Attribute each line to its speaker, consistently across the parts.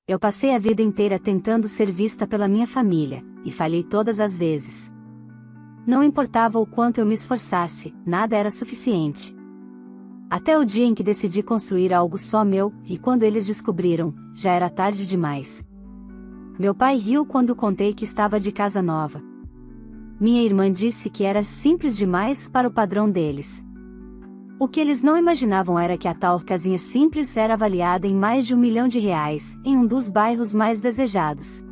Speaker 1: Eu passei a vida inteira tentando ser vista pela minha família, e falhei todas as vezes. Não importava o quanto eu me esforçasse, nada era suficiente. Até o dia em que decidi construir algo só meu, e quando eles descobriram, já era tarde demais. Meu pai riu quando contei que estava de casa nova. Minha irmã disse que era simples demais para o padrão deles. O que eles não imaginavam era que a tal casinha simples era avaliada em mais de R$ 1 milhão, em um dos bairros mais desejados.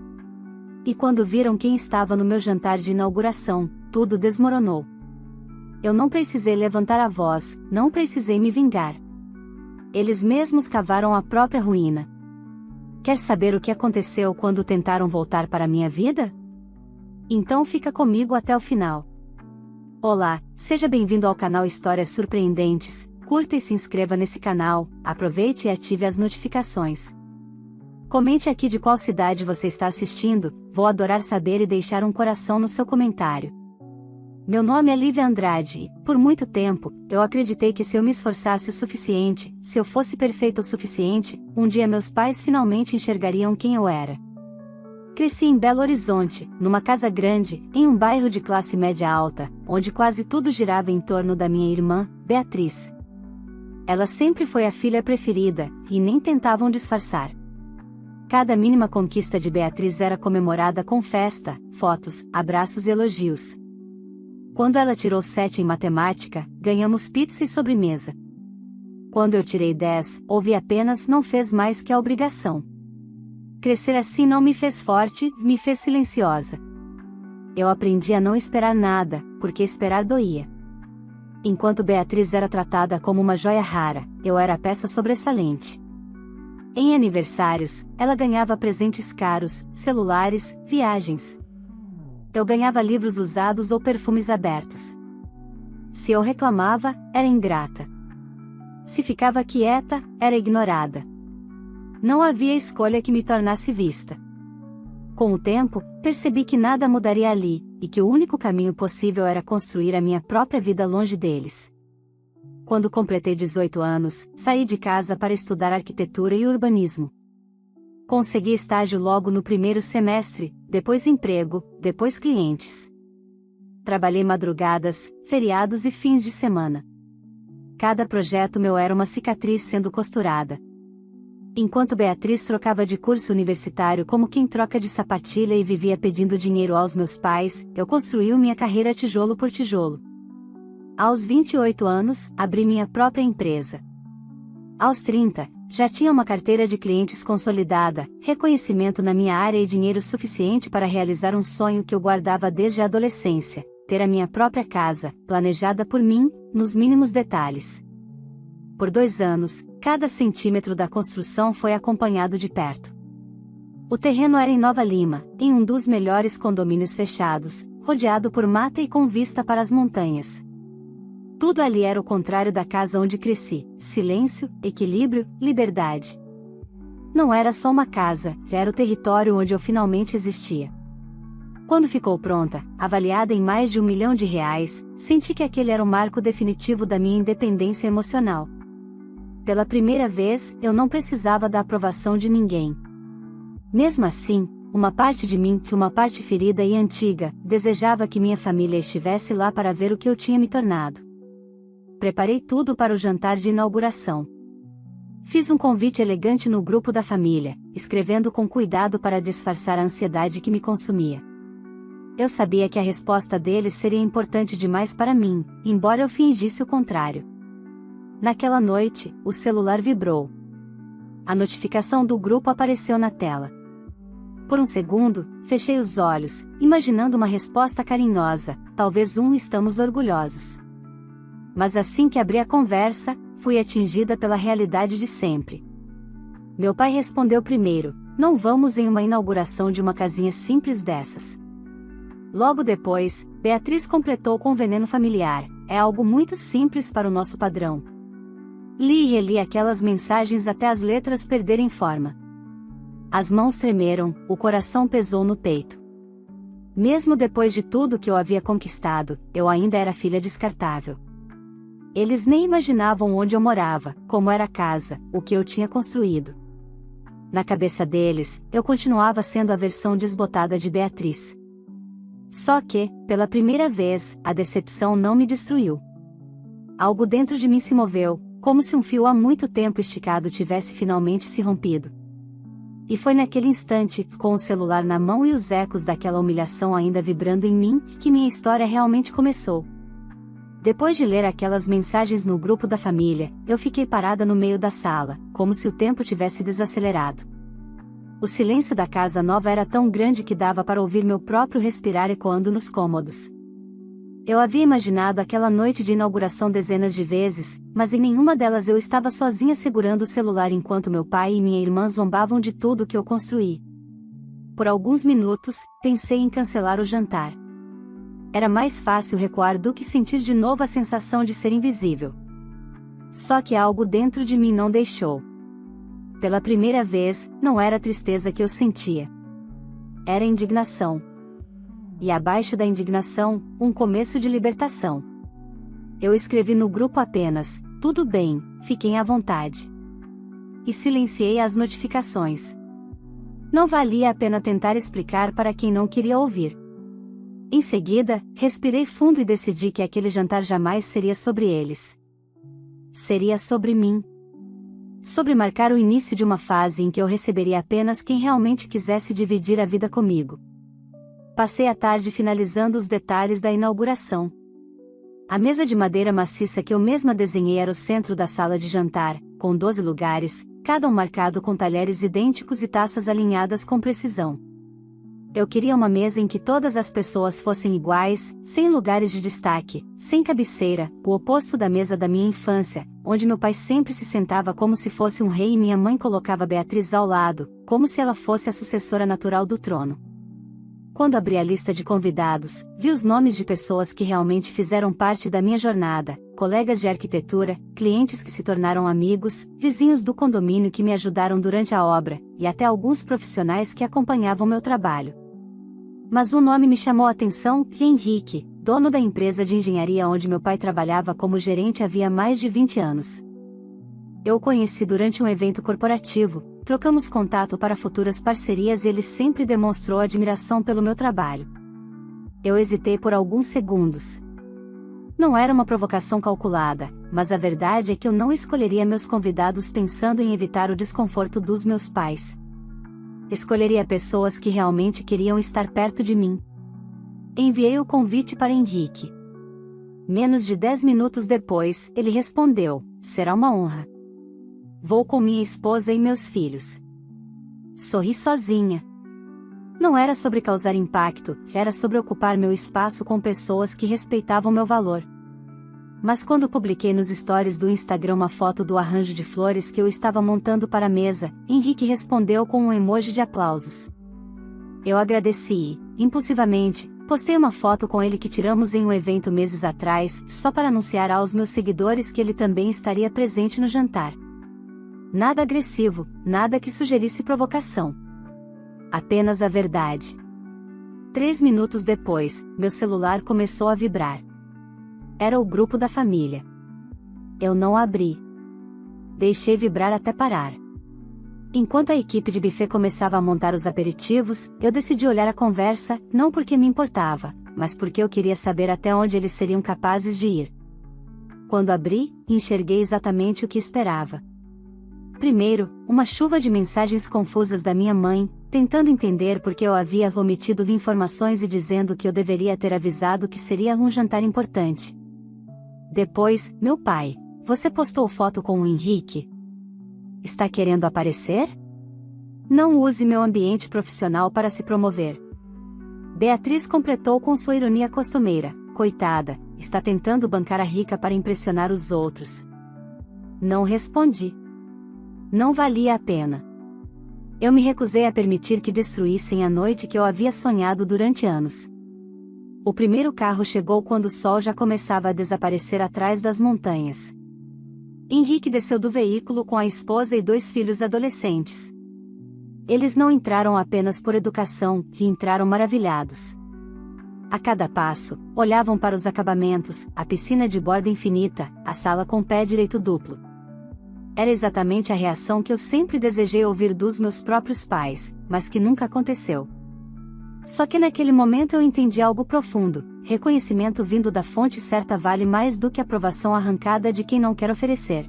Speaker 1: E quando viram quem estava no meu jantar de inauguração, tudo desmoronou. Eu não precisei levantar a voz, não precisei me vingar. Eles mesmos cavaram a própria ruína. Quer saber o que aconteceu quando tentaram voltar para a minha vida? Então fica comigo até o final. Olá, seja bem-vindo ao canal Histórias Surpreendentes, curta e se inscreva nesse canal, aproveite e ative as notificações. Comente aqui de qual cidade você está assistindo, vou adorar saber e deixar um coração no seu comentário. Meu nome é Lívia Andrade e, por muito tempo, eu acreditei que se eu me esforçasse o suficiente, se eu fosse perfeita o suficiente, um dia meus pais finalmente enxergariam quem eu era. Cresci em Belo Horizonte, numa casa grande, em um bairro de classe média alta, onde quase tudo girava em torno da minha irmã, Beatriz. Ela sempre foi a filha preferida, e nem tentavam disfarçar. Cada mínima conquista de Beatriz era comemorada com festa, fotos, abraços e elogios. Quando ela tirou 7 em matemática, ganhamos pizza e sobremesa. Quando eu tirei 10, houve apenas não fez mais que a obrigação. Crescer assim não me fez forte, me fez silenciosa. Eu aprendi a não esperar nada, porque esperar doía. Enquanto Beatriz era tratada como uma joia rara, eu era a peça sobressalente. Em aniversários, ela ganhava presentes caros, celulares, viagens. Eu ganhava livros usados ou perfumes abertos. Se eu reclamava, era ingrata. Se ficava quieta, era ignorada. Não havia escolha que me tornasse vista. Com o tempo, percebi que nada mudaria ali, e que o único caminho possível era construir a minha própria vida longe deles. Quando completei 18 anos, saí de casa para estudar arquitetura e urbanismo. Consegui estágio logo no primeiro semestre, depois emprego, depois clientes. Trabalhei madrugadas, feriados e fins de semana. Cada projeto meu era uma cicatriz sendo costurada. Enquanto Beatriz trocava de curso universitário como quem troca de sapatilha e vivia pedindo dinheiro aos meus pais, eu construí minha carreira tijolo por tijolo. Aos 28 anos, abri minha própria empresa. Aos 30, já tinha uma carteira de clientes consolidada, reconhecimento na minha área e dinheiro suficiente para realizar um sonho que eu guardava desde a adolescência, ter a minha própria casa, planejada por mim, nos mínimos detalhes. Por 2 anos, cada centímetro da construção foi acompanhado de perto. O terreno era em Nova Lima, em um dos melhores condomínios fechados, rodeado por mata e com vista para as montanhas. Tudo ali era o contrário da casa onde cresci: silêncio, equilíbrio, liberdade. Não era só uma casa, era o território onde eu finalmente existia. Quando ficou pronta, avaliada em mais de R$ 1 milhão, senti que aquele era o marco definitivo da minha independência emocional. Pela primeira vez, eu não precisava da aprovação de ninguém. Mesmo assim, uma parte de mim, uma parte ferida e antiga, desejava que minha família estivesse lá para ver o que eu tinha me tornado. Preparei tudo para o jantar de inauguração. Fiz um convite elegante no grupo da família, escrevendo com cuidado para disfarçar a ansiedade que me consumia. Eu sabia que a resposta deles seria importante demais para mim, embora eu fingisse o contrário. Naquela noite, o celular vibrou. A notificação do grupo apareceu na tela. Por um segundo, fechei os olhos, imaginando uma resposta carinhosa, talvez estamos orgulhosos. Mas assim que abri a conversa, fui atingida pela realidade de sempre. Meu pai respondeu primeiro: não vamos em uma inauguração de uma casinha simples dessas. Logo depois, Beatriz completou com veneno familiar: é algo muito simples para o nosso padrão. Li e reli aquelas mensagens até as letras perderem forma. As mãos tremeram, o coração pesou no peito. Mesmo depois de tudo que eu havia conquistado, eu ainda era filha descartável. Eles nem imaginavam onde eu morava, como era a casa, o que eu tinha construído. Na cabeça deles, eu continuava sendo a versão desbotada de Beatriz. Só que, pela primeira vez, a decepção não me destruiu. Algo dentro de mim se moveu, como se um fio há muito tempo esticado tivesse finalmente se rompido. E foi naquele instante, com o celular na mão e os ecos daquela humilhação ainda vibrando em mim, que minha história realmente começou. Depois de ler aquelas mensagens no grupo da família, eu fiquei parada no meio da sala, como se o tempo tivesse desacelerado. O silêncio da casa nova era tão grande que dava para ouvir meu próprio respirar ecoando nos cômodos. Eu havia imaginado aquela noite de inauguração dezenas de vezes, mas em nenhuma delas eu estava sozinha segurando o celular enquanto meu pai e minha irmã zombavam de tudo que eu construí. Por alguns minutos, pensei em cancelar o jantar. Era mais fácil recuar do que sentir de novo a sensação de ser invisível. Só que algo dentro de mim não deixou. Pela primeira vez, não era tristeza que eu sentia. Era indignação. E abaixo da indignação, um começo de libertação. Eu escrevi no grupo apenas, tudo bem, fiquem à vontade. E silenciei as notificações. Não valia a pena tentar explicar para quem não queria ouvir. Em seguida, respirei fundo e decidi que aquele jantar jamais seria sobre eles. Seria sobre mim. Sobre marcar o início de uma fase em que eu receberia apenas quem realmente quisesse dividir a vida comigo. Passei a tarde finalizando os detalhes da inauguração. A mesa de madeira maciça que eu mesma desenhei era o centro da sala de jantar, com 12 lugares, cada um marcado com talheres idênticos e taças alinhadas com precisão. Eu queria uma mesa em que todas as pessoas fossem iguais, sem lugares de destaque, sem cabeceira, o oposto da mesa da minha infância, onde meu pai sempre se sentava como se fosse um rei e minha mãe colocava Beatriz ao lado, como se ela fosse a sucessora natural do trono. Quando abri a lista de convidados, vi os nomes de pessoas que realmente fizeram parte da minha jornada, colegas de arquitetura, clientes que se tornaram amigos, vizinhos do condomínio que me ajudaram durante a obra, e até alguns profissionais que acompanhavam meu trabalho. Mas um nome me chamou a atenção, Henrique, dono da empresa de engenharia onde meu pai trabalhava como gerente havia mais de 20 anos. Eu o conheci durante um evento corporativo, trocamos contato para futuras parcerias e ele sempre demonstrou admiração pelo meu trabalho. Eu hesitei por alguns segundos. Não era uma provocação calculada, mas a verdade é que eu não escolheria meus convidados pensando em evitar o desconforto dos meus pais. Escolheria pessoas que realmente queriam estar perto de mim. Enviei o convite para Henrique. Menos de 10 minutos depois, ele respondeu: será uma honra. Vou com minha esposa e meus filhos. Sorri sozinha. Não era sobre causar impacto, era sobre ocupar meu espaço com pessoas que respeitavam meu valor. Mas quando publiquei nos stories do Instagram uma foto do arranjo de flores que eu estava montando para a mesa, Henrique respondeu com um emoji de aplausos. Eu agradeci e, impulsivamente, postei uma foto com ele que tiramos em um evento meses atrás, só para anunciar aos meus seguidores que ele também estaria presente no jantar. Nada agressivo, nada que sugerisse provocação. Apenas a verdade. 3 minutos depois, meu celular começou a vibrar. Era o grupo da família. Eu não abri. Deixei vibrar até parar. Enquanto a equipe de buffet começava a montar os aperitivos, eu decidi olhar a conversa, não porque me importava, mas porque eu queria saber até onde eles seriam capazes de ir. Quando abri, enxerguei exatamente o que esperava. Primeiro, uma chuva de mensagens confusas da minha mãe, tentando entender por que eu havia omitido informações e dizendo que eu deveria ter avisado que seria um jantar importante. Depois, meu pai: você postou foto com o Henrique? Está querendo aparecer? Não use meu ambiente profissional para se promover. Beatriz completou com sua ironia costumeira: coitada, está tentando bancar a rica para impressionar os outros. Não respondi. Não valia a pena. Eu me recusei a permitir que destruíssem a noite que eu havia sonhado durante anos. O primeiro carro chegou quando o sol já começava a desaparecer atrás das montanhas. Henrique desceu do veículo com a esposa e 2 filhos adolescentes. Eles não entraram apenas por educação, entraram maravilhados. A cada passo, olhavam para os acabamentos, a piscina de borda infinita, a sala com pé direito duplo. Era exatamente a reação que eu sempre desejei ouvir dos meus próprios pais, mas que nunca aconteceu. Só que naquele momento eu entendi algo profundo: reconhecimento vindo da fonte certa vale mais do que aprovação arrancada de quem não quer oferecer.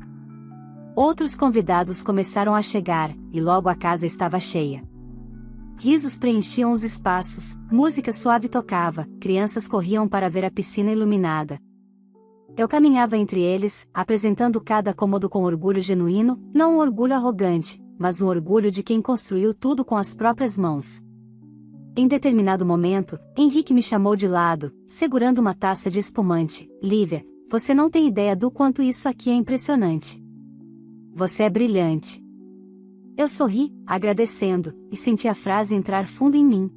Speaker 1: Outros convidados começaram a chegar, e logo a casa estava cheia. Risos preenchiam os espaços, música suave tocava, crianças corriam para ver a piscina iluminada. Eu caminhava entre eles, apresentando cada cômodo com orgulho genuíno, não um orgulho arrogante, mas um orgulho de quem construiu tudo com as próprias mãos. Em determinado momento, Henrique me chamou de lado, segurando uma taça de espumante. Lívia, você não tem ideia do quanto isso aqui é impressionante. Você é brilhante. Eu sorri, agradecendo, e senti a frase entrar fundo em mim.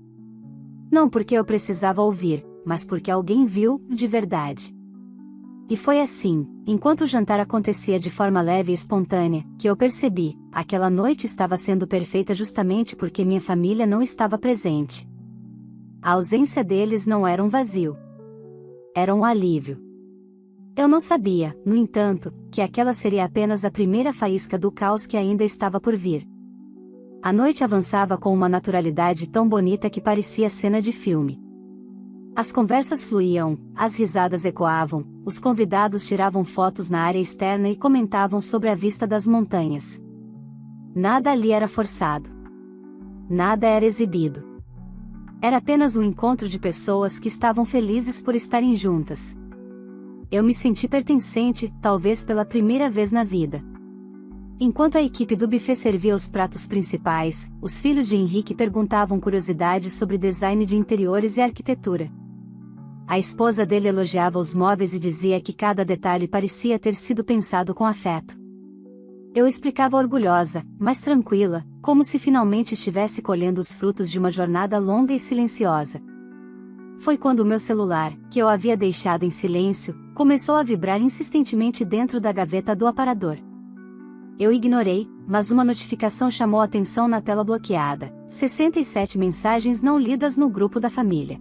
Speaker 1: Não porque eu precisava ouvir, mas porque alguém viu, de verdade. E foi assim, enquanto o jantar acontecia de forma leve e espontânea, que eu percebi: aquela noite estava sendo perfeita justamente porque minha família não estava presente. A ausência deles não era um vazio. Era um alívio. Eu não sabia, no entanto, que aquela seria apenas a primeira faísca do caos que ainda estava por vir. A noite avançava com uma naturalidade tão bonita que parecia cena de filme. As conversas fluíam, as risadas ecoavam, os convidados tiravam fotos na área externa e comentavam sobre a vista das montanhas. Nada ali era forçado. Nada era exibido. Era apenas um encontro de pessoas que estavam felizes por estarem juntas. Eu me senti pertencente, talvez pela primeira vez na vida. Enquanto a equipe do buffet servia os pratos principais, os filhos de Henrique perguntavam curiosidades sobre design de interiores e arquitetura. A esposa dele elogiava os móveis e dizia que cada detalhe parecia ter sido pensado com afeto. Eu explicava orgulhosa, mas tranquila, como se finalmente estivesse colhendo os frutos de uma jornada longa e silenciosa. Foi quando o meu celular, que eu havia deixado em silêncio, começou a vibrar insistentemente dentro da gaveta do aparador. Eu ignorei, mas uma notificação chamou a atenção na tela bloqueada: 67 mensagens não lidas no grupo da família.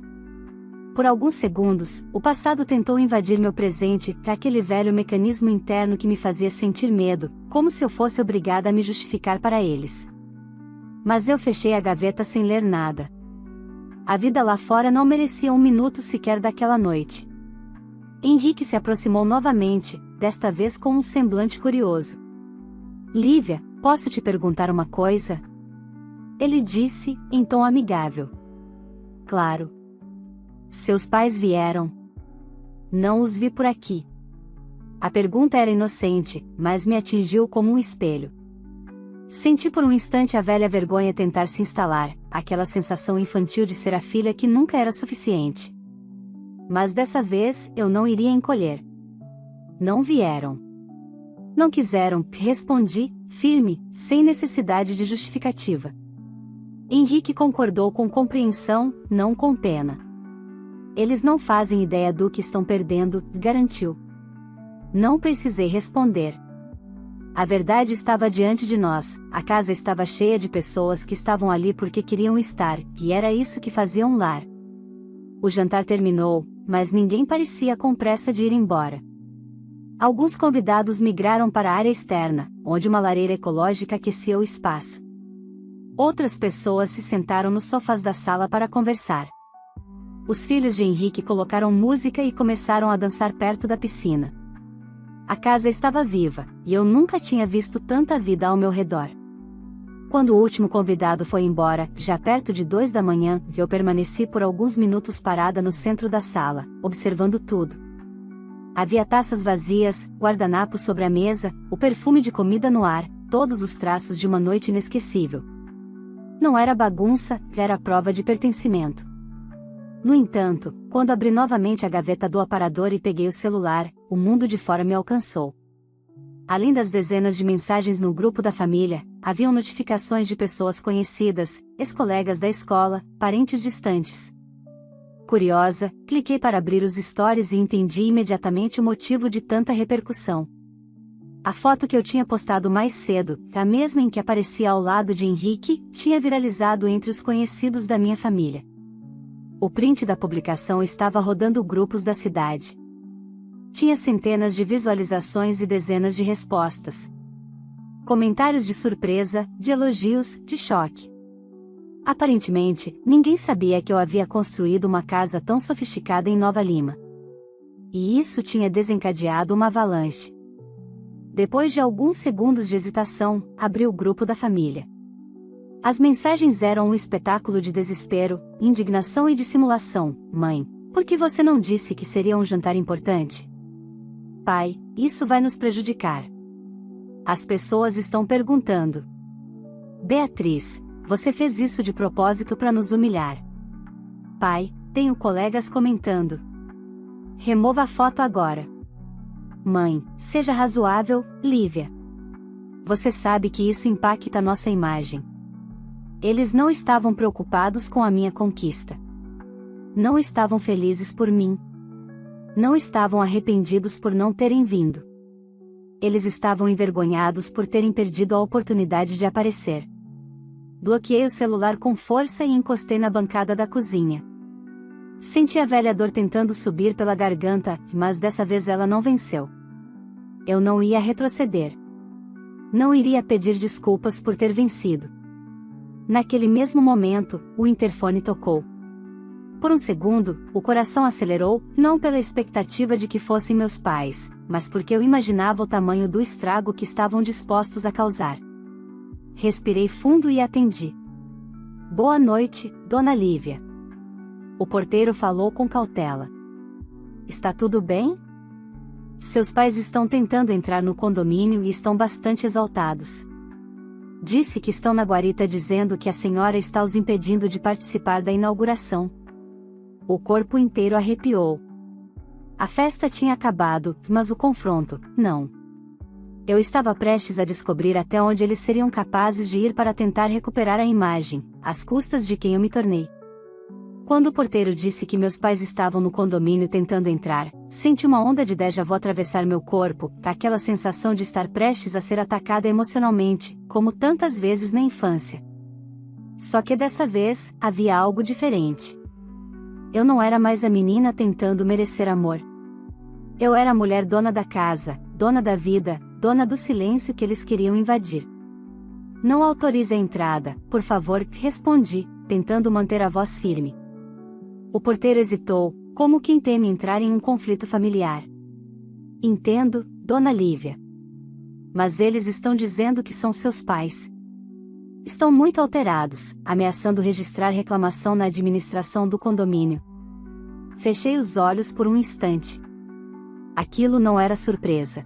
Speaker 1: Por alguns segundos, o passado tentou invadir meu presente, aquele velho mecanismo interno que me fazia sentir medo, como se eu fosse obrigada a me justificar para eles. Mas eu fechei a gaveta sem ler nada. A vida lá fora não merecia um minuto sequer daquela noite. Henrique se aproximou novamente, desta vez com um semblante curioso. Lívia, posso te perguntar uma coisa? Ele disse, em tom amigável. Claro. Seus pais vieram? Não os vi por aqui. A pergunta era inocente, mas me atingiu como um espelho. Senti por um instante a velha vergonha tentar se instalar, aquela sensação infantil de ser a filha que nunca era suficiente. Mas dessa vez, eu não iria encolher. Não vieram. Não quiseram, respondi, firme, sem necessidade de justificativa. Henrique concordou com compreensão, não com pena. Eles não fazem ideia do que estão perdendo, garantiu. Não precisei responder. A verdade estava diante de nós, a casa estava cheia de pessoas que estavam ali porque queriam estar, e era isso que fazia um lar. O jantar terminou, mas ninguém parecia com pressa de ir embora. Alguns convidados migraram para a área externa, onde uma lareira ecológica aquecia o espaço. Outras pessoas se sentaram nos sofás da sala para conversar. Os filhos de Henrique colocaram música e começaram a dançar perto da piscina. A casa estava viva, e eu nunca tinha visto tanta vida ao meu redor. Quando o último convidado foi embora, já perto de 2 da manhã, eu permaneci por alguns minutos parada no centro da sala, observando tudo. Havia taças vazias, guardanapos sobre a mesa, o perfume de comida no ar, todos os traços de uma noite inesquecível. Não era bagunça, era prova de pertencimento. No entanto, quando abri novamente a gaveta do aparador e peguei o celular, o mundo de fora me alcançou. Além das dezenas de mensagens no grupo da família, haviam notificações de pessoas conhecidas, ex-colegas da escola, parentes distantes. Curiosa, cliquei para abrir os stories e entendi imediatamente o motivo de tanta repercussão. A foto que eu tinha postado mais cedo, a mesma em que aparecia ao lado de Henrique, tinha viralizado entre os conhecidos da minha família. O print da publicação estava rodando grupos da cidade. Tinha centenas de visualizações e dezenas de respostas. Comentários de surpresa, de elogios, de choque. Aparentemente, ninguém sabia que eu havia construído uma casa tão sofisticada em Nova Lima. E isso tinha desencadeado uma avalanche. Depois de alguns segundos de hesitação, abri o grupo da família. As mensagens eram um espetáculo de desespero, indignação e dissimulação. Mãe, por que você não disse que seria um jantar importante? Pai, isso vai nos prejudicar. As pessoas estão perguntando. Beatriz, você fez isso de propósito para nos humilhar. Pai, tenho colegas comentando. Remova a foto agora. Mãe, seja razoável, Lívia. Você sabe que isso impacta nossa imagem. Eles não estavam preocupados com a minha conquista. Não estavam felizes por mim. Não estavam arrependidos por não terem vindo. Eles estavam envergonhados por terem perdido a oportunidade de aparecer. Bloqueei o celular com força e encostei na bancada da cozinha. Senti a velha dor tentando subir pela garganta, mas dessa vez ela não venceu. Eu não ia retroceder. Não iria pedir desculpas por ter vencido. Naquele mesmo momento, o interfone tocou. Por um segundo, o coração acelerou, não pela expectativa de que fossem meus pais, mas porque eu imaginava o tamanho do estrago que estavam dispostos a causar. Respirei fundo e atendi. Boa noite, Dona Lívia. O porteiro falou com cautela. Está tudo bem? Seus pais estão tentando entrar no condomínio e estão bastante exaltados. Disse que estão na guarita dizendo que a senhora está os impedindo de participar da inauguração. O corpo inteiro arrepiou. A festa tinha acabado, mas o confronto, não. Eu estava prestes a descobrir até onde eles seriam capazes de ir para tentar recuperar a imagem, às custas de quem eu me tornei. Quando o porteiro disse que meus pais estavam no condomínio tentando entrar, senti uma onda de déjà vu atravessar meu corpo, aquela sensação de estar prestes a ser atacada emocionalmente, como tantas vezes na infância. Só que dessa vez, havia algo diferente. Eu não era mais a menina tentando merecer amor. Eu era a mulher dona da casa, dona da vida, dona do silêncio que eles queriam invadir. Não autorize a entrada, por favor, respondi, tentando manter a voz firme. O porteiro hesitou, como quem teme entrar em um conflito familiar. Entendo, Dona Lívia. Mas eles estão dizendo que são seus pais. Estão muito alterados, ameaçando registrar reclamação na administração do condomínio. Fechei os olhos por um instante. Aquilo não era surpresa.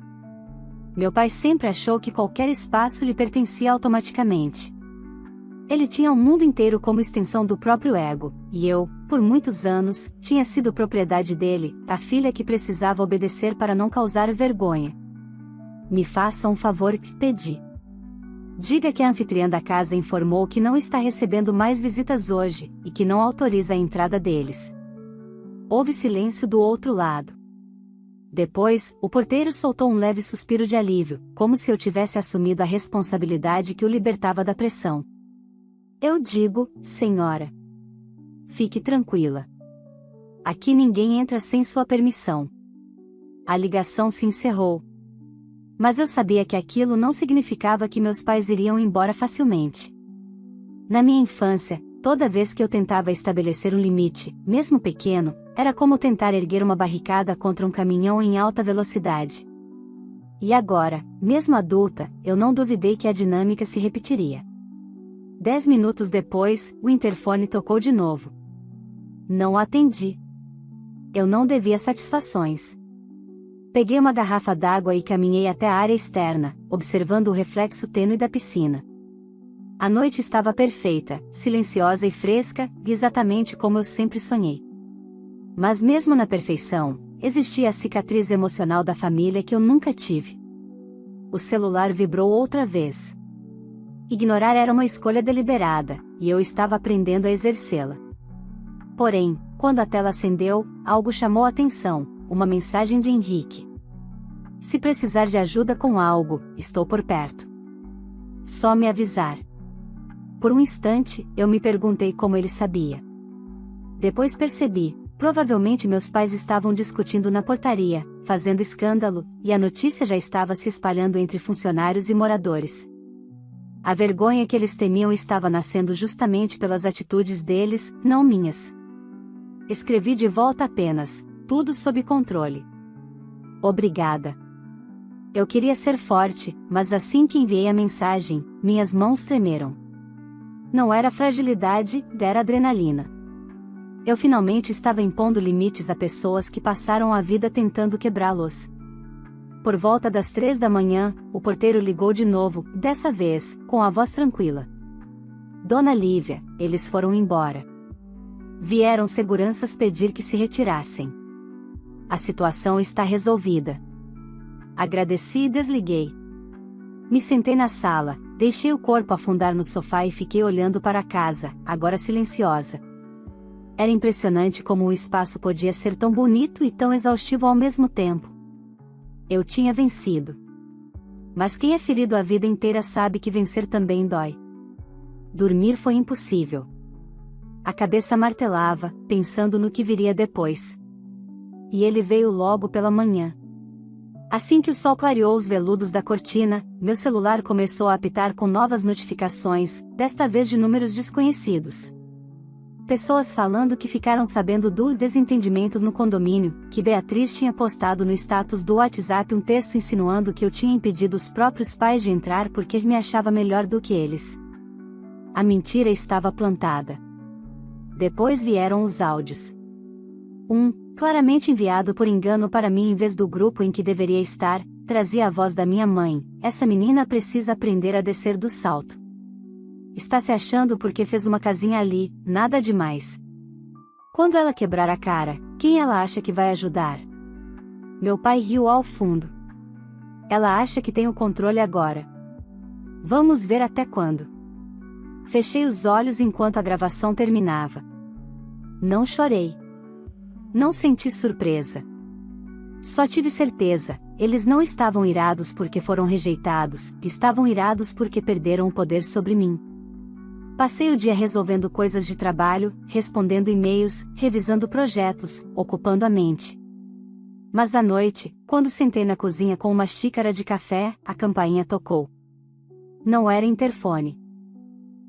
Speaker 1: Meu pai sempre achou que qualquer espaço lhe pertencia automaticamente. Ele tinha o mundo inteiro como extensão do próprio ego, e eu, por muitos anos, tinha sido propriedade dele, a filha que precisava obedecer para não causar vergonha. Me faça um favor, pedi. Diga que a anfitriã da casa informou que não está recebendo mais visitas hoje, e que não autoriza a entrada deles. Houve silêncio do outro lado. Depois, o porteiro soltou um leve suspiro de alívio, como se eu tivesse assumido a responsabilidade que o libertava da pressão. Eu digo, senhora. Fique tranquila. Aqui ninguém entra sem sua permissão. A ligação se encerrou. Mas eu sabia que aquilo não significava que meus pais iriam embora facilmente. Na minha infância, toda vez que eu tentava estabelecer um limite, mesmo pequeno, era como tentar erguer uma barricada contra um caminhão em alta velocidade. E agora, mesmo adulta, eu não duvidei que a dinâmica se repetiria. 10 minutos depois, o interfone tocou de novo. Não atendi. Eu não devia satisfações. Peguei uma garrafa d'água e caminhei até a área externa, observando o reflexo tênue da piscina. A noite estava perfeita, silenciosa e fresca, exatamente como eu sempre sonhei. Mas mesmo na perfeição, existia a cicatriz emocional da família que eu nunca tive. O celular vibrou outra vez. Ignorar era uma escolha deliberada, e eu estava aprendendo a exercê-la. Porém, quando a tela acendeu, algo chamou a atenção, uma mensagem de Henrique. Se precisar de ajuda com algo, estou por perto. Só me avisar. Por um instante, eu me perguntei como ele sabia. Depois percebi, provavelmente meus pais estavam discutindo na portaria, fazendo escândalo, e a notícia já estava se espalhando entre funcionários e moradores. A vergonha que eles temiam estava nascendo justamente pelas atitudes deles, não minhas. Escrevi de volta apenas: tudo sob controle. Obrigada. Eu queria ser forte, mas assim que enviei a mensagem, minhas mãos tremeram. Não era fragilidade, era adrenalina. Eu finalmente estava impondo limites a pessoas que passaram a vida tentando quebrá-los. Por volta das 3 da manhã, o porteiro ligou de novo, dessa vez, com a voz tranquila. Dona Lívia, eles foram embora. Vieram seguranças pedir que se retirassem. A situação está resolvida. Agradeci e desliguei. Me sentei na sala, deixei o corpo afundar no sofá e fiquei olhando para a casa, agora silenciosa. Era impressionante como o espaço podia ser tão bonito e tão exaustivo ao mesmo tempo. Eu tinha vencido. Mas quem é ferido a vida inteira sabe que vencer também dói. Dormir foi impossível. A cabeça martelava, pensando no que viria depois. E ele veio logo pela manhã. Assim que o sol clareou os veludos da cortina, meu celular começou a apitar com novas notificações, desta vez de números desconhecidos. Pessoas falando que ficaram sabendo do desentendimento no condomínio, que Beatriz tinha postado no status do WhatsApp um texto insinuando que eu tinha impedido os próprios pais de entrar porque me achava melhor do que eles. A mentira estava plantada. Depois vieram os áudios. Claramente enviado por engano para mim em vez do grupo em que deveria estar, trazia a voz da minha mãe: essa menina precisa aprender a descer do salto. Está se achando porque fez uma casinha ali, nada demais. Quando ela quebrar a cara, quem ela acha que vai ajudar? Meu pai riu ao fundo. Ela acha que tem o controle agora. Vamos ver até quando. Fechei os olhos enquanto a gravação terminava. Não chorei. Não senti surpresa. Só tive certeza, eles não estavam irados porque foram rejeitados, estavam irados porque perderam o poder sobre mim. Passei o dia resolvendo coisas de trabalho, respondendo e-mails, revisando projetos, ocupando a mente. Mas à noite, quando sentei na cozinha com uma xícara de café, a campainha tocou. Não era interfone.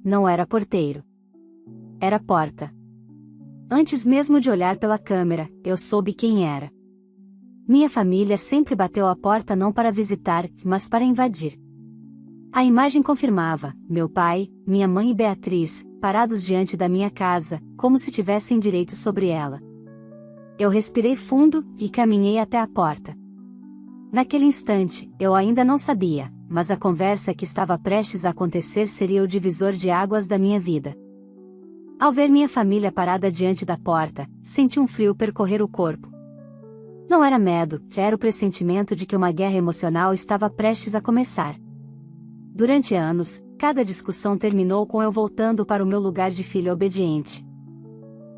Speaker 1: Não era porteiro. Era porta. Antes mesmo de olhar pela câmera, eu soube quem era. Minha família sempre bateu à porta não para visitar, mas para invadir. A imagem confirmava, meu pai, minha mãe e Beatriz, parados diante da minha casa, como se tivessem direito sobre ela. Eu respirei fundo, e caminhei até a porta. Naquele instante, eu ainda não sabia, mas a conversa que estava prestes a acontecer seria o divisor de águas da minha vida. Ao ver minha família parada diante da porta, senti um frio percorrer o corpo. Não era medo, era o pressentimento de que uma guerra emocional estava prestes a começar. Durante anos, cada discussão terminou com eu voltando para o meu lugar de filha obediente.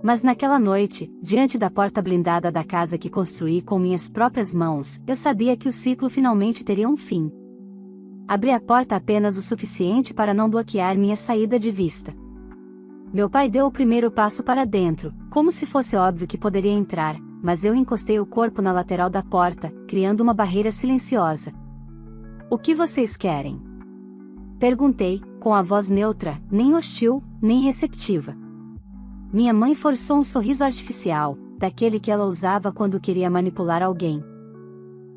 Speaker 1: Mas naquela noite, diante da porta blindada da casa que construí com minhas próprias mãos, eu sabia que o ciclo finalmente teria um fim. Abri a porta apenas o suficiente para não bloquear minha saída de vista. Meu pai deu o primeiro passo para dentro, como se fosse óbvio que poderia entrar, mas eu encostei o corpo na lateral da porta, criando uma barreira silenciosa. O que vocês querem? Perguntei, com a voz neutra, nem hostil, nem receptiva. Minha mãe forçou um sorriso artificial, daquele que ela usava quando queria manipular alguém.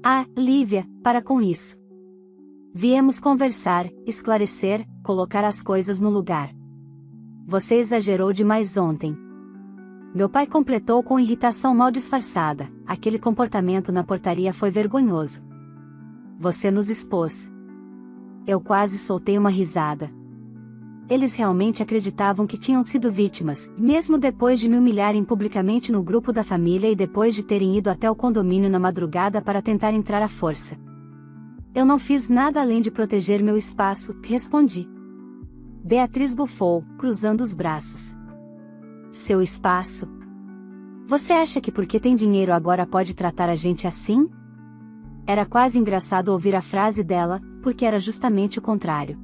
Speaker 1: Ah, Lívia, para com isso. Viemos conversar, esclarecer, colocar as coisas no lugar. Você exagerou demais ontem. Meu pai completou com irritação mal disfarçada, aquele comportamento na portaria foi vergonhoso. Você nos expôs. Eu quase soltei uma risada. Eles realmente acreditavam que tinham sido vítimas, mesmo depois de me humilharem publicamente no grupo da família e depois de terem ido até o condomínio na madrugada para tentar entrar à força. Eu não fiz nada além de proteger meu espaço, respondi. Beatriz bufou, cruzando os braços. Seu espaço? Você acha que porque tem dinheiro agora pode tratar a gente assim? Era quase engraçado ouvir a frase dela, porque era justamente o contrário.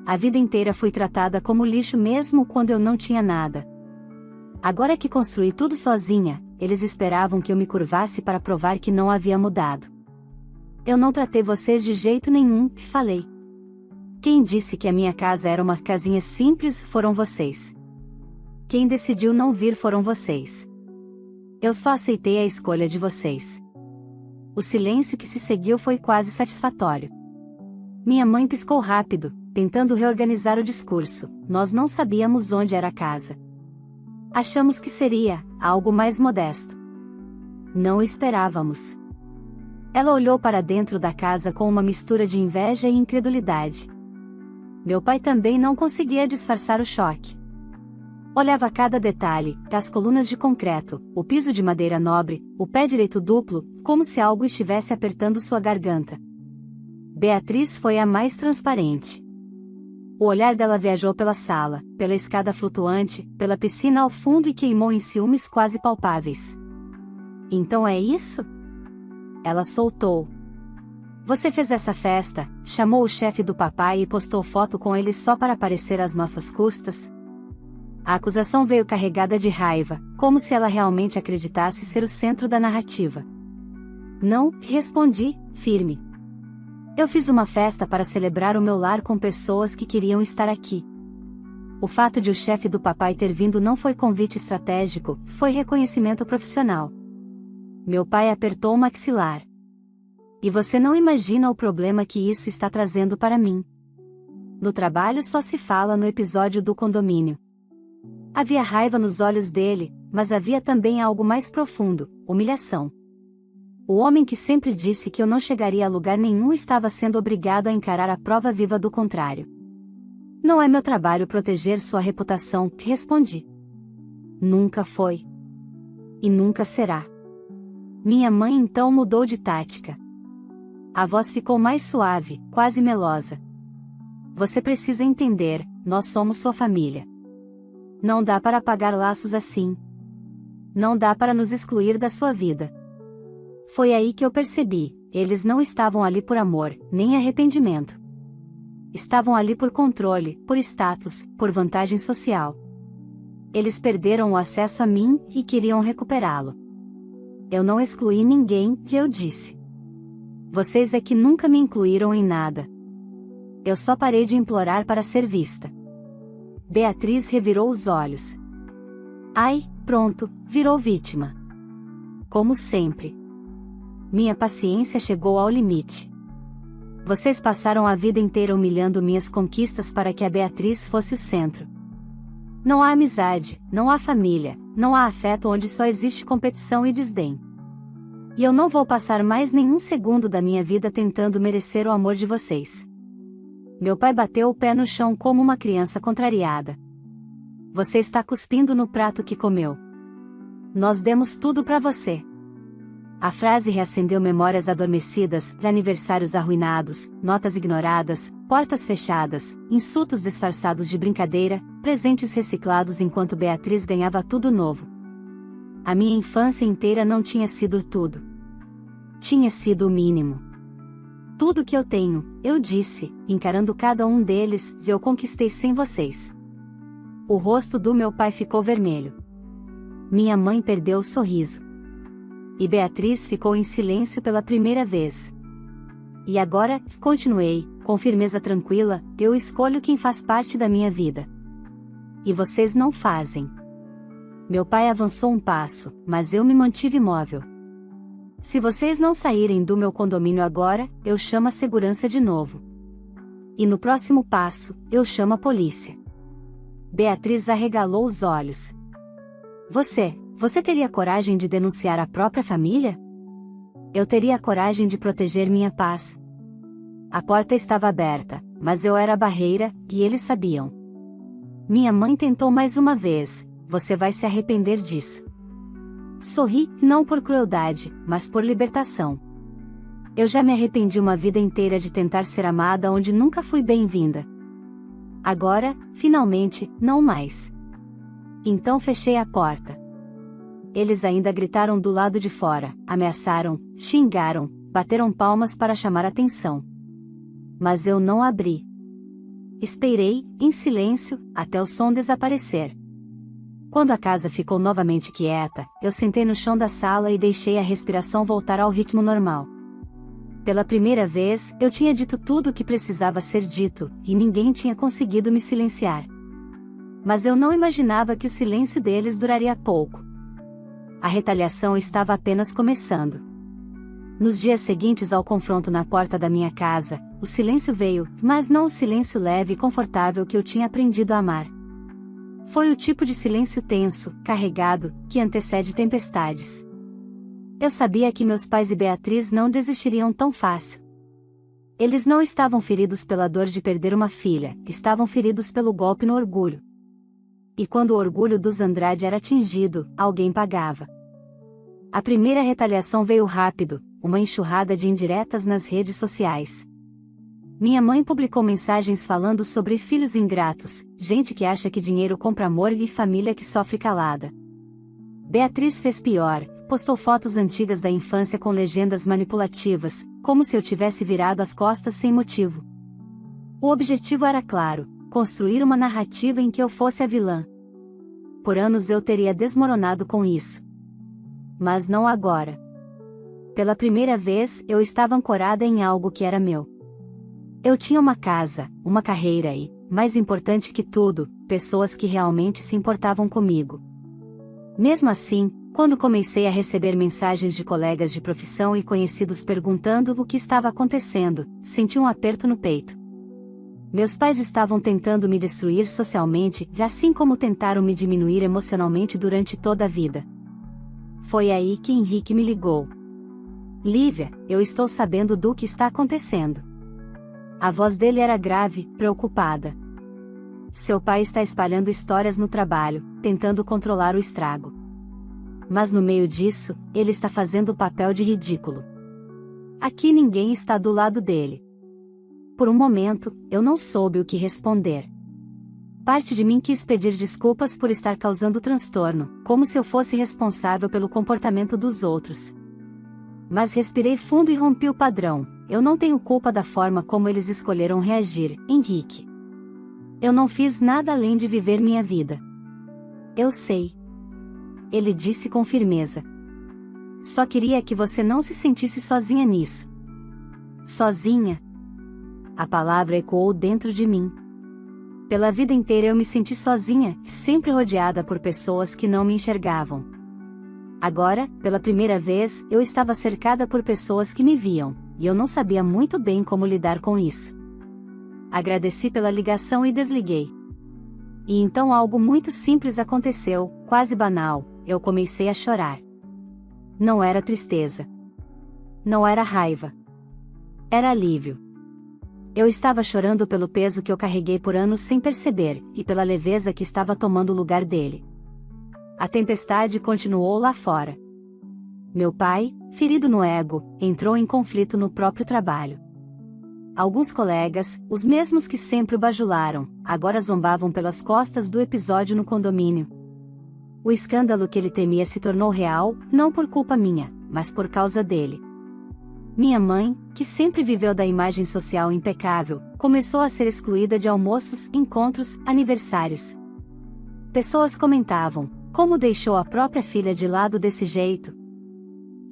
Speaker 1: A vida inteira fui tratada como lixo mesmo quando eu não tinha nada. Agora que construí tudo sozinha, eles esperavam que eu me curvasse para provar que não havia mudado. Eu não tratei vocês de jeito nenhum, falei. Quem disse que a minha casa era uma casinha simples foram vocês. Quem decidiu não vir foram vocês. Eu só aceitei a escolha de vocês. O silêncio que se seguiu foi quase satisfatório. Minha mãe piscou rápido, tentando reorganizar o discurso. Nós não sabíamos onde era a casa. Achamos que seria algo mais modesto. Não esperávamos. Ela olhou para dentro da casa com uma mistura de inveja e incredulidade. Meu pai também não conseguia disfarçar o choque. Olhava cada detalhe, as colunas de concreto, o piso de madeira nobre, o pé direito duplo, como se algo estivesse apertando sua garganta. Beatriz foi a mais transparente. O olhar dela viajou pela sala, pela escada flutuante, pela piscina ao fundo e queimou em ciúmes quase palpáveis. Então é isso? Ela soltou. Você fez essa festa, chamou o chefe do papai e postou foto com ele só para aparecer às nossas custas? A acusação veio carregada de raiva, como se ela realmente acreditasse ser o centro da narrativa. Não, respondi, firme. Eu fiz uma festa para celebrar o meu lar com pessoas que queriam estar aqui. O fato de o chefe do papai ter vindo não foi convite estratégico, foi reconhecimento profissional. Meu pai apertou o maxilar. E você não imagina o problema que isso está trazendo para mim. No trabalho só se fala no episódio do condomínio. Havia raiva nos olhos dele, mas havia também algo mais profundo, humilhação. O homem que sempre disse que eu não chegaria a lugar nenhum estava sendo obrigado a encarar a prova viva do contrário. Não é meu trabalho proteger sua reputação, respondi. Nunca foi. E nunca será. Minha mãe então mudou de tática. A voz ficou mais suave, quase melosa. Você precisa entender, nós somos sua família. Não dá para apagar laços assim. Não dá para nos excluir da sua vida. Foi aí que eu percebi, eles não estavam ali por amor, nem arrependimento. Estavam ali por controle, por status, por vantagem social. Eles perderam o acesso a mim e queriam recuperá-lo. Eu não excluí ninguém, eu disse. Vocês é que nunca me incluíram em nada. Eu só parei de implorar para ser vista. Beatriz revirou os olhos. Ai, pronto, virou vítima. Como sempre. Minha paciência chegou ao limite. Vocês passaram a vida inteira humilhando minhas conquistas para que a Beatriz fosse o centro. Não há amizade, não há família, não há afeto onde só existe competição e desdém. E eu não vou passar mais nenhum segundo da minha vida tentando merecer o amor de vocês. Meu pai bateu o pé no chão como uma criança contrariada. Você está cuspindo no prato que comeu. Nós demos tudo para você. A frase reacendeu memórias adormecidas, aniversários arruinados, notas ignoradas, portas fechadas, insultos disfarçados de brincadeira, presentes reciclados enquanto Beatriz ganhava tudo novo. A minha infância inteira não tinha sido tudo. Tinha sido o mínimo. Tudo que eu tenho, eu disse, encarando cada um deles, eu conquistei sem vocês. O rosto do meu pai ficou vermelho. Minha mãe perdeu o sorriso. E Beatriz ficou em silêncio pela primeira vez. E agora, continuei, com firmeza tranquila, eu escolho quem faz parte da minha vida. E vocês não fazem. Meu pai avançou um passo, mas eu me mantive imóvel. Se vocês não saírem do meu condomínio agora, eu chamo a segurança de novo. E no próximo passo, eu chamo a polícia. Beatriz arregalou os olhos. Você teria coragem de denunciar a própria família? Eu teria a coragem de proteger minha paz. A porta estava aberta, mas eu era a barreira, e eles sabiam. Minha mãe tentou mais uma vez, você vai se arrepender disso. Sorri, não por crueldade, mas por libertação. Eu já me arrependi uma vida inteira de tentar ser amada onde nunca fui bem-vinda. Agora, finalmente, não mais. Então fechei a porta. Eles ainda gritaram do lado de fora, ameaçaram, xingaram, bateram palmas para chamar atenção. Mas eu não abri. Esperei, em silêncio, até o som desaparecer. Quando a casa ficou novamente quieta, eu sentei no chão da sala e deixei a respiração voltar ao ritmo normal. Pela primeira vez, eu tinha dito tudo o que precisava ser dito, e ninguém tinha conseguido me silenciar. Mas eu não imaginava que o silêncio deles duraria pouco. A retaliação estava apenas começando. Nos dias seguintes ao confronto na porta da minha casa, o silêncio veio, mas não o silêncio leve e confortável que eu tinha aprendido a amar. Foi o tipo de silêncio tenso, carregado, que antecede tempestades. Eu sabia que meus pais e Beatriz não desistiriam tão fácil. Eles não estavam feridos pela dor de perder uma filha, estavam feridos pelo golpe no orgulho. E quando o orgulho dos Andrade era atingido, alguém pagava. A primeira retaliação veio rápido, uma enxurrada de indiretas nas redes sociais. Minha mãe publicou mensagens falando sobre filhos ingratos, gente que acha que dinheiro compra amor e família que sofre calada. Beatriz fez pior, postou fotos antigas da infância com legendas manipulativas, como se eu tivesse virado as costas sem motivo. O objetivo era claro: construir uma narrativa em que eu fosse a vilã. Por anos eu teria desmoronado com isso. Mas não agora. Pela primeira vez, eu estava ancorada em algo que era meu. Eu tinha uma casa, uma carreira e, mais importante que tudo, pessoas que realmente se importavam comigo. Mesmo assim, quando comecei a receber mensagens de colegas de profissão e conhecidos perguntando o que estava acontecendo, senti um aperto no peito. Meus pais estavam tentando me destruir socialmente, assim como tentaram me diminuir emocionalmente durante toda a vida. Foi aí que Henrique me ligou. Lívia, eu estou sabendo do que está acontecendo. A voz dele era grave, preocupada. Seu pai está espalhando histórias no trabalho, tentando controlar o estrago. Mas no meio disso, ele está fazendo o papel de ridículo. Aqui ninguém está do lado dele. Por um momento, eu não soube o que responder. Parte de mim quis pedir desculpas por estar causando transtorno, como se eu fosse responsável pelo comportamento dos outros. Mas respirei fundo e rompi o padrão: eu não tenho culpa da forma como eles escolheram reagir, Henrique. Eu não fiz nada além de viver minha vida. Eu sei. Ele disse com firmeza. Só queria que você não se sentisse sozinha nisso. Sozinha? A palavra ecoou dentro de mim. Pela vida inteira eu me senti sozinha, sempre rodeada por pessoas que não me enxergavam. Agora, pela primeira vez, eu estava cercada por pessoas que me viam, e eu não sabia muito bem como lidar com isso. Agradeci pela ligação e desliguei. E então algo muito simples aconteceu, quase banal: eu comecei a chorar. Não era tristeza. Não era raiva. Era alívio. Eu estava chorando pelo peso que eu carreguei por anos sem perceber, e pela leveza que estava tomando o lugar dele. A tempestade continuou lá fora. Meu pai, ferido no ego, entrou em conflito no próprio trabalho. Alguns colegas, os mesmos que sempre o bajularam, agora zombavam pelas costas do episódio no condomínio. O escândalo que ele temia se tornou real, não por culpa minha, mas por causa dele. Minha mãe, que sempre viveu da imagem social impecável, começou a ser excluída de almoços, encontros, aniversários. Pessoas comentavam: como deixou a própria filha de lado desse jeito?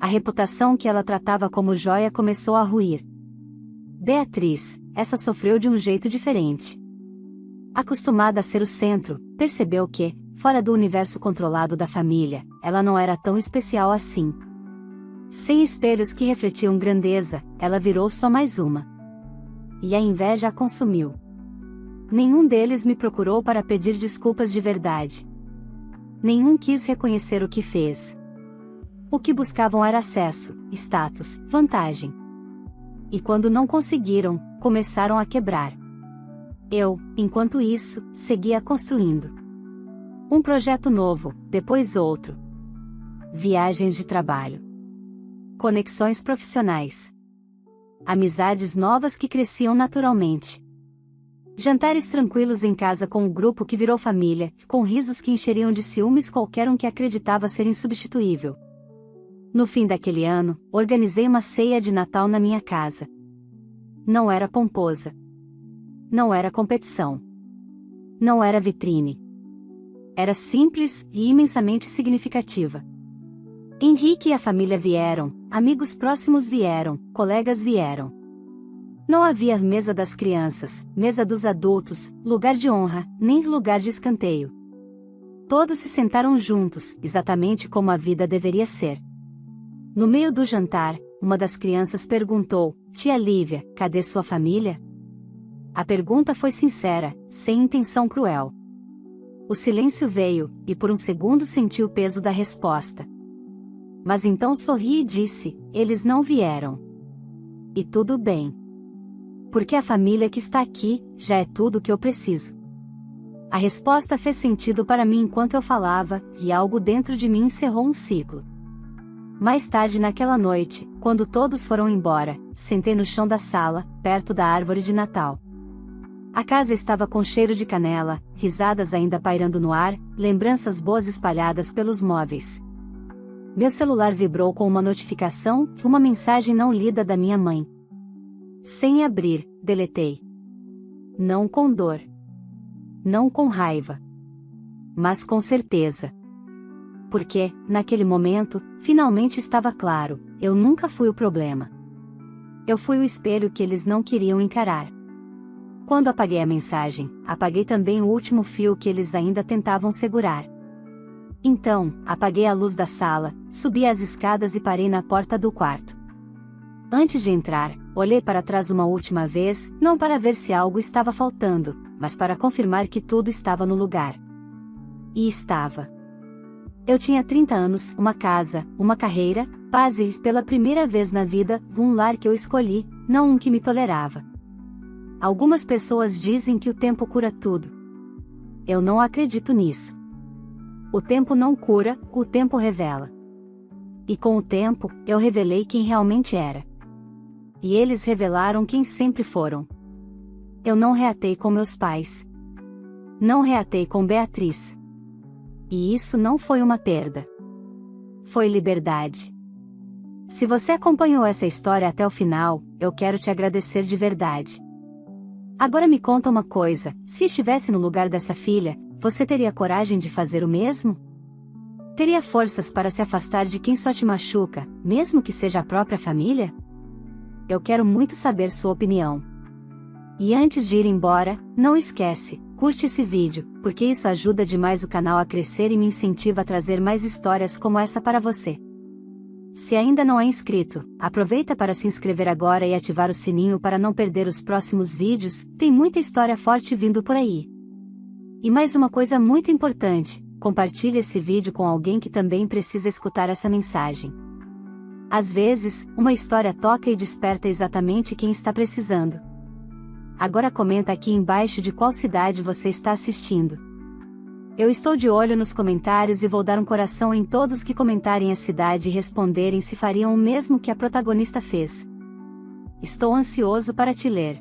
Speaker 1: A reputação que ela tratava como joia começou a ruir. Beatriz, essa sofreu de um jeito diferente. Acostumada a ser o centro, percebeu que, fora do universo controlado da família, ela não era tão especial assim. Sem espelhos que refletiam grandeza, ela virou só mais uma. E a inveja a consumiu. Nenhum deles me procurou para pedir desculpas de verdade. Nenhum quis reconhecer o que fez. O que buscavam era acesso, status, vantagem. E quando não conseguiram, começaram a quebrar. Eu, enquanto isso, seguia construindo. Um projeto novo, depois outro. Viagens de trabalho. Conexões profissionais. Amizades novas que cresciam naturalmente. Jantares tranquilos em casa com o grupo que virou família, com risos que encheriam de ciúmes qualquer um que acreditava ser insubstituível. No fim daquele ano, organizei uma ceia de Natal na minha casa. Não era pomposa. Não era competição. Não era vitrine. Era simples e imensamente significativa. Henrique e a família vieram, amigos próximos vieram, colegas vieram. Não havia mesa das crianças, mesa dos adultos, lugar de honra, nem lugar de escanteio. Todos se sentaram juntos, exatamente como a vida deveria ser. No meio do jantar, uma das crianças perguntou: Tia Lívia, cadê sua família? A pergunta foi sincera, sem intenção cruel. O silêncio veio, e por um segundo senti o peso da resposta. Mas então sorri e disse: eles não vieram. E tudo bem. Porque a família que está aqui, já é tudo o que eu preciso. A resposta fez sentido para mim enquanto eu falava, e algo dentro de mim encerrou um ciclo. Mais tarde naquela noite, quando todos foram embora, sentei no chão da sala, perto da árvore de Natal. A casa estava com cheiro de canela, risadas ainda pairando no ar, lembranças boas espalhadas pelos móveis. Meu celular vibrou com uma notificação, uma mensagem não lida da minha mãe. Sem abrir, deletei. Não com dor. Não com raiva. Mas com certeza. Porque, naquele momento, finalmente estava claro, eu nunca fui o problema. Eu fui o espelho que eles não queriam encarar. Quando apaguei a mensagem, apaguei também o último fio que eles ainda tentavam segurar. Então, apaguei a luz da sala, subi as escadas e parei na porta do quarto. Antes de entrar, olhei para trás uma última vez, não para ver se algo estava faltando, mas para confirmar que tudo estava no lugar. E estava. Eu tinha 30 anos, uma casa, uma carreira, paz e, pela primeira vez na vida, um lar que eu escolhi, não um que me tolerava. Algumas pessoas dizem que o tempo cura tudo. Eu não acredito nisso. O tempo não cura, o tempo revela. E com o tempo, eu revelei quem realmente era. E eles revelaram quem sempre foram. Eu não reatei com meus pais. Não reatei com Beatriz. E isso não foi uma perda. Foi liberdade. Se você acompanhou essa história até o final, eu quero te agradecer de verdade. Agora me conta uma coisa, se estivesse no lugar dessa filha, você teria coragem de fazer o mesmo? Teria forças para se afastar de quem só te machuca, mesmo que seja a própria família? Eu quero muito saber sua opinião. E antes de ir embora, não esquece, curte esse vídeo, porque isso ajuda demais o canal a crescer e me incentiva a trazer mais histórias como essa para você. Se ainda não é inscrito, aproveita para se inscrever agora e ativar o sininho para não perder os próximos vídeos, tem muita história forte vindo por aí. E mais uma coisa muito importante, compartilhe esse vídeo com alguém que também precisa escutar essa mensagem. Às vezes, uma história toca e desperta exatamente quem está precisando. Agora comenta aqui embaixo de qual cidade você está assistindo. Eu estou de olho nos comentários e vou dar um coração em todos que comentarem a cidade e responderem se fariam o mesmo que a protagonista fez. Estou ansioso para te ler.